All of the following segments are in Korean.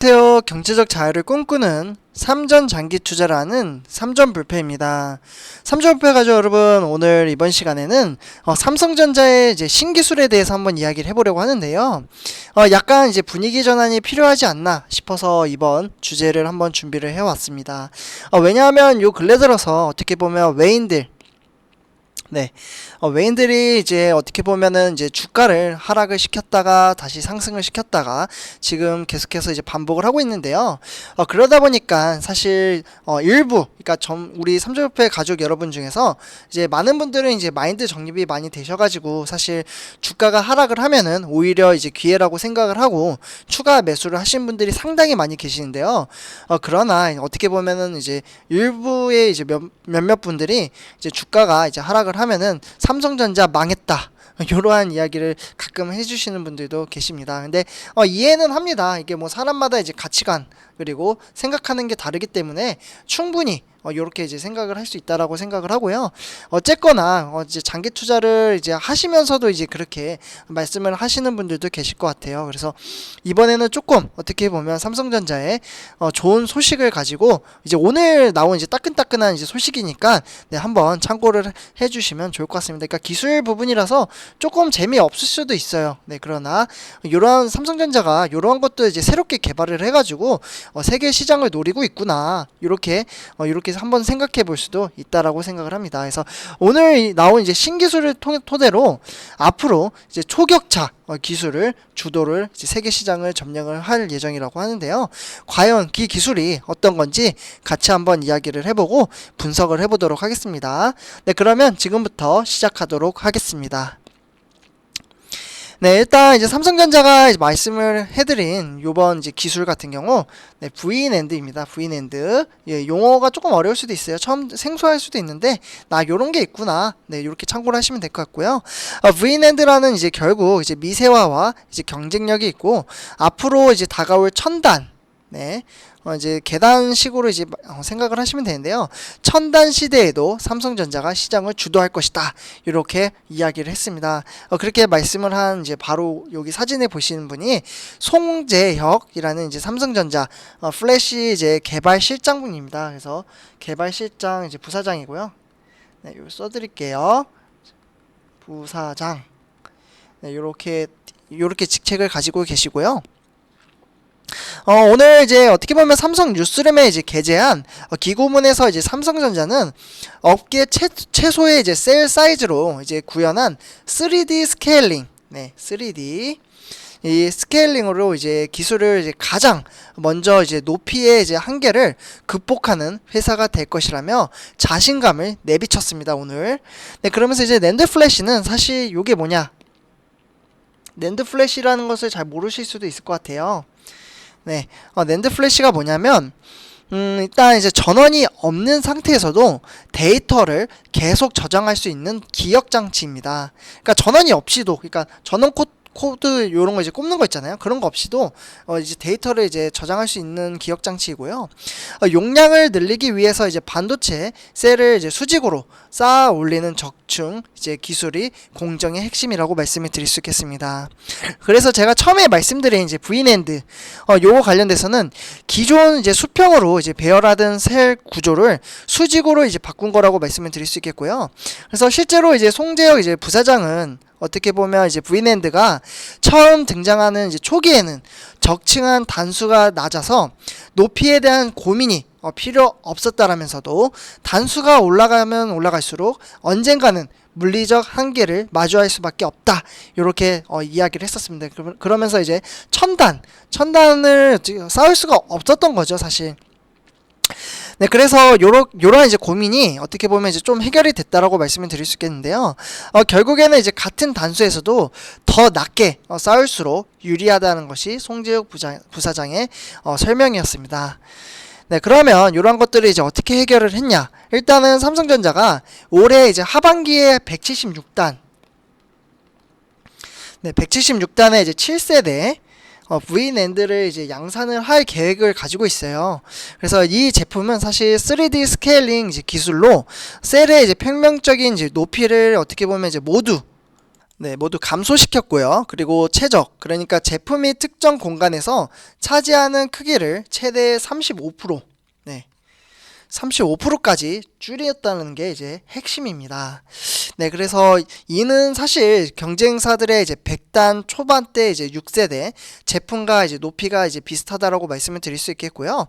안녕하세요. 경제적 자유를 꿈꾸는 삼전 장기 투자라는 삼전 불패입니다. 삼전 불패 가족 여러분, 오늘 이번 시간에는 삼성전자의 이제 신기술에 대해서 한번 이야기를 해보려고 하는데요. 약간 이제 분위기 전환이 필요하지 않나 싶어서 이번 주제를 한번 준비를 해왔습니다. 왜냐하면 요 근래 들어서 어떻게 보면 외인들이 이제 어떻게 보면은 이제 주가를 하락을 시켰다가 다시 상승을 시켰다가 지금 계속해서 이제 반복을 하고 있는데요. 그러다 보니까 사실 일부, 그러니까 우리 삼조협회 가족 여러분 중에서 이제 많은 분들은 이제 마인드 정립이 많이 되셔가지고 사실 주가가 하락을 하면은 오히려 이제 기회라고 생각을 하고 추가 매수를 하신 분들이 상당히 많이 계시는데요. 그러나 어떻게 보면은 이제 일부의 이제 몇몇 분들이 이제 주가가 이제 하락을 하면은 삼성전자 망했다, 이러한 이야기를 가끔 해주시는 분들도 계십니다. 근데 이해는 합니다. 이게 뭐 사람마다 이제 가치관 그리고 생각하는 게 다르기 때문에 충분히 요렇게 이제 생각을 할 수 있다라고 생각을 하고요. 어쨌거나 이제 장기 투자를 이제 하시면서도 이제 그렇게 말씀을 하시는 분들도 계실 것 같아요. 그래서 이번에는 조금 어떻게 보면 삼성전자의 좋은 소식을 가지고 이제 오늘 나온 이제 따끈따끈한 이제 소식이니까 한번 참고를 해주시면 좋을 것 같습니다. 그러니까 기술 부분이라서 조금 재미없을 수도 있어요. 그러나 이러한 삼성전자가 이러한 것도 이제 새롭게 개발을 해가지고 세계 시장을 노리고 있구나, 이렇게 한번 생각해 볼 수도 있다라고 생각을 합니다. 그래서 오늘 나온 이제 신기술을 토대로 앞으로 이제 초격차 기술을 주도를 이제 세계 시장을 점령을 할 예정이라고 하는데요. 과연 그 기술이 어떤 건지 같이 한번 이야기를 해보고 분석을 해보도록 하겠습니다. 그러면 지금부터 시작하도록 하겠습니다. 일단 이제 삼성전자가 이제 말씀을 해드린 요번 이제 기술 같은 경우, V낸드입니다. V낸드. 용어가 조금 어려울 수도 있어요. 처음 생소할 수도 있는데, 요런 게 있구나. 요렇게 참고를 하시면 될 것 같고요. V낸드라는 이제 결국 이제 미세화와 이제 경쟁력이 있고, 앞으로 이제 다가올 첨단, 이제 계단식으로 이제 생각을 하시면 되는데요. 첨단 시대에도 삼성전자가 시장을 주도할 것이다, 이렇게 이야기를 했습니다. 그렇게 말씀을 한 이제 바로 여기 사진에 보시는 분이 송재혁이라는 이제 삼성전자 플래시 이제 개발 실장분입니다. 그래서 개발 실장 이제 부사장이고요. 이거 써드릴게요. 부사장. 요렇게 직책을 가지고 계시고요. 오늘 이제 어떻게 보면 삼성 뉴스룸에 이제 게재한 기고문에서 이제 삼성전자는 업계 최소의 이제 셀 사이즈로 이제 구현한 3D 스케일링, 3D 이 스케일링으로 이제 기술을 이제 가장 먼저 이제 높이의 이제 한계를 극복하는 회사가 될 것이라며 자신감을 내비쳤습니다, 오늘. 그러면서 이제 낸드 플래시는 사실 요게 뭐냐? 낸드 플래시라는 것을 잘 모르실 수도 있을 것 같아요. 낸드 플래시가 뭐냐면 일단 이제 전원이 없는 상태에서도 데이터를 계속 저장할 수 있는 기억 장치입니다. 그러니까 전원이 없이도, 그러니까 전원 코드 요런 거 이제 꼽는 거 있잖아요. 그런 거 없이도 이제 데이터를 이제 저장할 수 있는 기억 장치이고요. 용량을 늘리기 위해서 이제 반도체 셀을 이제 수직으로 쌓아 올리는 적층 이제 기술이 공정의 핵심이라고 말씀을 드릴 수 있겠습니다. 그래서 제가 처음에 말씀드린 이제 V낸드 요거 관련돼서는 기존 이제 수평으로 이제 배열하던 셀 구조를 수직으로 이제 바꾼 거라고 말씀을 드릴 수 있겠고요. 그래서 실제로 이제 송재혁 이제 부사장은 어떻게 보면 이제 V낸드가 처음 등장하는 이제 초기에는 적층한 단수가 낮아서 높이에 대한 고민이 필요 없었다라면서도 단수가 올라가면 올라갈수록 언젠가는 물리적 한계를 마주할 수밖에 없다, 이렇게 이야기를 했었습니다. 그러면서 이제 첨단을 쌓을 수가 없었던 거죠, 사실. 그래서 요런 이제 고민이 어떻게 보면 이제 좀 해결이 됐다라고 말씀을 드릴 수 있겠는데요. 결국에는 이제 같은 단수에서도 더 낮게 쌓을수록 유리하다는 것이 송재혁 부사장의 설명이었습니다. 그러면 이런 것들을 이제 어떻게 해결을 했냐? 일단은 삼성전자가 올해 이제 하반기에 176단, 176단의 이제 7세대 V낸드를 이제 양산을 할 계획을 가지고 있어요. 그래서 이 제품은 사실 3D 스케일링 이제 기술로 셀의 이제 평면적인 이제 높이를 어떻게 보면 이제 모두 네, 모두 감소시켰고요. 그리고 최적, 그러니까 제품이 특정 공간에서 차지하는 크기를 최대 35%, 네, 35%까지 줄였다는 게 이제 핵심입니다. 네, 그래서 이는 사실 경쟁사들의 이제 100단 초반대 이제 6세대 제품과 이제 높이가 이제 비슷하다라고 말씀을 드릴 수 있겠고요.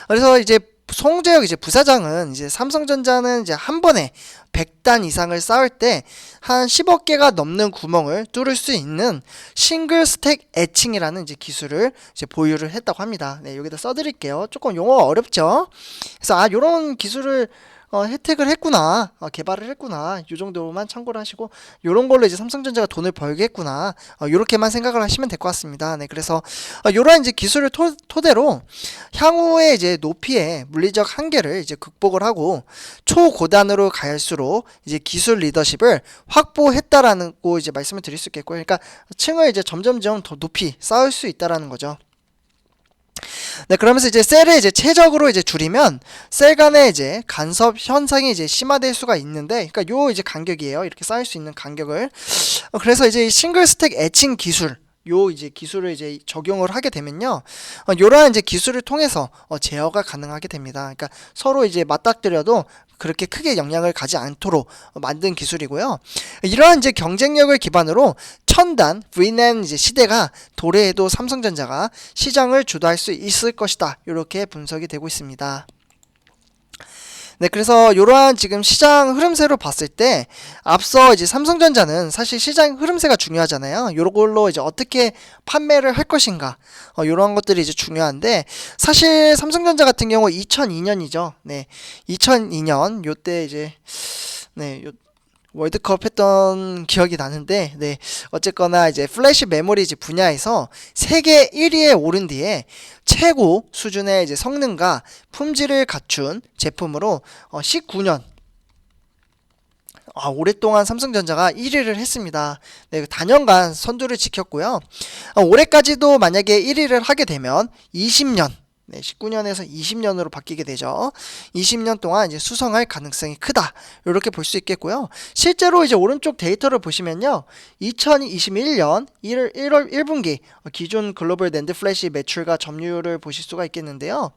그래서 이제 송재혁 이제 부사장은 이제 삼성전자는 이제 한 번에 100단 이상을 쌓을 때 한 10억 개가 넘는 구멍을 뚫을 수 있는 싱글 스택 애칭이라는 이제 기술을 이제 보유를 했다고 합니다. 네, 여기다 써드릴게요. 조금 용어가 어렵죠? 그래서 요런 기술을 혜택을 했구나, 개발을 했구나, 요 정도만 참고를 하시고, 요런 걸로 이제 삼성전자가 돈을 벌겠구나, 요렇게만 생각을 하시면 될 것 같습니다. 네, 그래서 요런 이제 기술을 토대로 향후에 이제 높이의 물리적 한계를 이제 극복을 하고 초고단으로 갈수록 이제 기술 리더십을 확보했다라는 거 이제 말씀을 드릴 수 있겠고요. 그러니까 층을 이제 점점점 더 높이 쌓을 수 있다라는 거죠. 네, 그러면서 이제 셀을 이제 최적으로 이제 줄이면 셀 간의 이제 간섭 현상이 이제 심화될 수가 있는데, 그러니까 요 이제 간격이에요. 이렇게 쌓을 수 있는 간격을. 그래서 이제 싱글 스택 애칭 기술, 요 이제 기술을 이제 적용을 하게 되면요, 요러한 이제 기술을 통해서 제어가 가능하게 됩니다. 그러니까 서로 이제 맞닥뜨려도 그렇게 크게 영향을 가지 않도록 만든 기술이고요. 이러한 이제 경쟁력을 기반으로 첨단 VNAND 이제 시대가 도래해도 삼성전자가 시장을 주도할 수 있을 것이다. 이렇게 분석이 되고 있습니다. 네, 그래서 이러한 지금 시장 흐름세로 봤을 때 앞서 이제 삼성전자는 사실 시장 흐름세가 중요하잖아요. 요걸로 이제 어떻게 판매를 할 것인가, 이러한 것들이 이제 중요한데, 사실 삼성전자 같은 경우 2002년이죠. 네, 2002년 요때 이제 네, 월드컵 했던 기억이 나는데, 네, 어쨌거나 이제 플래시 메모리 이제 분야에서 세계 1위에 오른 뒤에 최고 수준의 이제 성능과 품질을 갖춘 제품으로 19년 오랫동안 삼성전자가 1위를 했습니다. 네, 단연간 선두를 지켰고요. 올해까지도 만약에 1위를 하게 되면 20년, 네, 19년에서 20년으로 바뀌게 되죠. 20년 동안 이제 수성할 가능성이 크다, 이렇게 볼 수 있겠고요. 실제로 이제 오른쪽 데이터를 보시면요, 2021년 1월 1분기 기존 글로벌 낸드 플래시 매출과 점유율을 보실 수가 있겠는데요.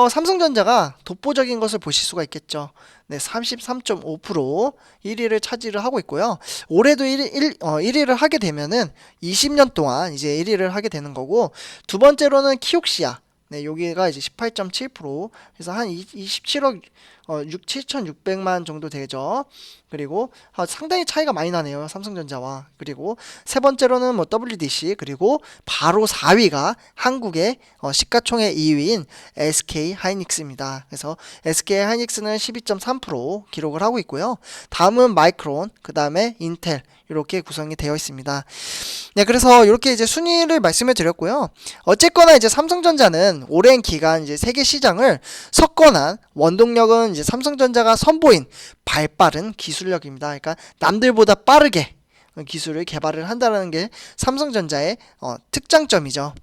삼성전자가 독보적인 것을 보실 수가 있겠죠. 네, 33.5% 1위를 차지를 하고 있고요. 올해도 1위를 하게 되면은 20년 동안 이제 1위를 하게 되는 거고, 두 번째로는 키옥시아. 네, 여기가 이제 18.7%, 그래서 한 27억 7,600만 정도 되죠. 그리고 상당히 차이가 많이 나네요, 삼성전자와. 그리고 세 번째로는 뭐 WDC, 그리고 바로 4위가 한국의 시가총액 2위인 SK 하이닉스입니다. 그래서 SK 하이닉스는 12.3% 기록을 하고 있고요. 다음은 마이크론, 그 다음에 인텔, 이렇게 구성이 되어 있습니다. 네, 그래서 이렇게 이제 순위를 말씀을 드렸고요. 어쨌거나 이제 삼성전자는 오랜 기간 이제 세계 시장을 석권한 원동력은 이제 삼성전자가 선보인 발빠른 기술력입니다. 그러니까 남들보다 빠르게 기술을 개발을 한다는 게 삼성전자의 특장점이죠.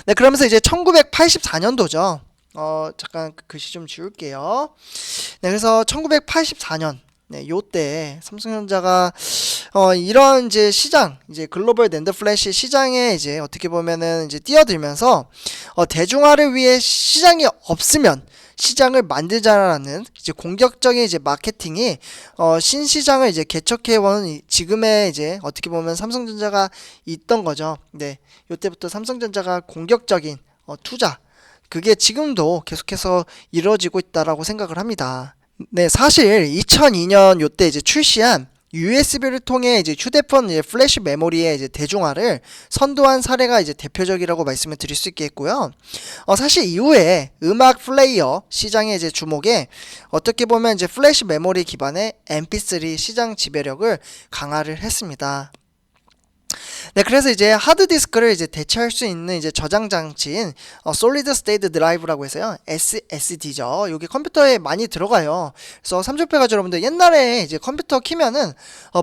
네, 그러면서 이제 1984년도죠. 잠깐 글씨 좀 지울게요. 네, 그래서 1984년, 네, 요때 삼성전자가 이런 이제 시장, 이제 글로벌 낸드 플래시 시장에 이제 어떻게 보면은 이제 뛰어들면서 대중화를 위해 시장이 없으면 시장을 만들자라는 이제 공격적인 이제 마케팅이 신시장을 이제 개척해온 지금의 이제 어떻게 보면 삼성전자가 있던 거죠. 네, 요때부터 삼성전자가 공격적인 투자, 그게 지금도 계속해서 이루어지고 있다라고 생각을 합니다. 네, 사실 2002년 요때 이제 출시한 USB를 통해 이제 휴대폰 이제 플래시 메모리의 이제 대중화를 선도한 사례가 이제 대표적이라고 말씀을 드릴 수 있겠고요. 사실 이후에 음악 플레이어 시장의 이제 주목에 어떻게 보면 이제 플래시 메모리 기반의 MP3 시장 지배력을 강화를 했습니다. 네, 그래서 이제 하드디스크를 이제 대체할 수 있는 이제 저장 장치인 Solid State Drive라고 해서요, SSD죠. 여기 컴퓨터에 많이 들어가요. 그래서 삼촌배가 여러분들 옛날에 이제 컴퓨터 키면은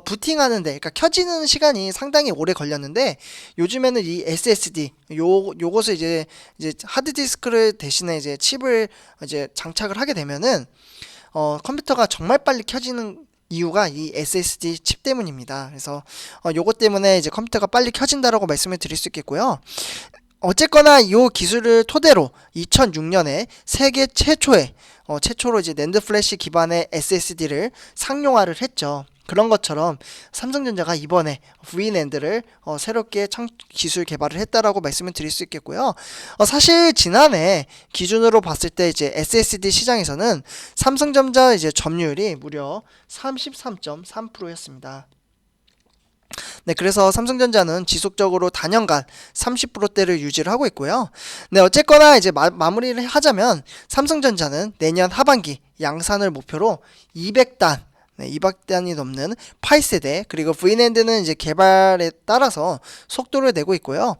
부팅하는데, 그러니까 켜지는 시간이 상당히 오래 걸렸는데, 요즘에는 이 SSD 요것을 이제 하드디스크를 대신에 이제 칩을 이제 장착을 하게 되면은 컴퓨터가 정말 빨리 켜지는 이유가 이 SSD 칩 때문입니다. 그래서 요것 때문에 이제 컴퓨터가 빨리 켜진다라고 말씀을 드릴 수 있겠고요. 어쨌거나 이 기술을 토대로 2006년에 세계 최초로 이제 낸드 플래시 기반의 SSD를 상용화를 했죠. 그런 것처럼 삼성전자가 이번에 V낸드를 새롭게 기술 개발을 했다라고 말씀을 드릴 수 있겠고요. 사실 지난해 기준으로 봤을 때 이제 SSD 시장에서는 삼성전자 이제 점유율이 무려 33.3%였습니다. 네, 그래서 삼성전자는 지속적으로 단연간 30%대를 유지를 하고 있고요. 네, 어쨌거나 이제 마무리를 하자면 삼성전자는 내년 하반기 양산을 목표로 200단 200단이 넘는 8세대 그리고 V낸드는 이제 개발에 따라서 속도를 내고 있고요.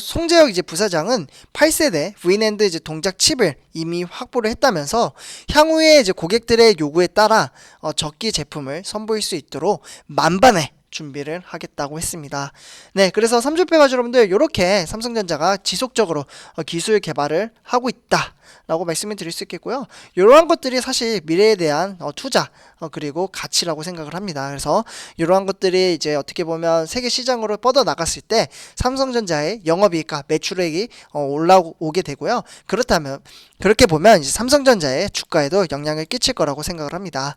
송재혁 이제 부사장은 8세대 V낸드 이제 동작 칩을 이미 확보를 했다면서 향후에 이제 고객들의 요구에 따라 적기 제품을 선보일 수 있도록 만반의 준비를 하겠다고 했습니다. 네, 그래서 삼주패 가족 여러분들 이렇게 삼성전자가 지속적으로 기술 개발을 하고 있다 라고 말씀을 드릴 수 있겠고요. 이러한 것들이 사실 미래에 대한 투자 그리고 가치라고 생각을 합니다. 그래서 이러한 것들이 이제 어떻게 보면 세계 시장으로 뻗어 나갔을 때 삼성전자의 영업이익과 매출액이 올라오게 되고요. 그렇다면 그렇게 보면 이제 삼성전자의 주가에도 영향을 끼칠 거라고 생각을 합니다.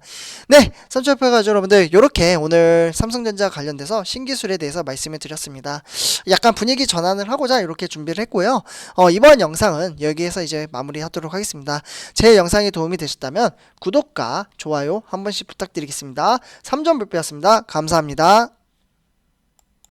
네, 삼촌표 가족 여러분들 이렇게 오늘 삼성전자 관련돼서 신기술에 대해서 말씀을 드렸습니다. 약간 분위기 전환을 하고자 이렇게 준비를 했고요. 이번 영상은 여기에서 이제 마무리하도록 하겠습니다. 제 영상이 도움이 되셨다면 구독과 좋아요 한 번씩 부탁드리겠습니다. 3점 불배였습니다. 감사합니다.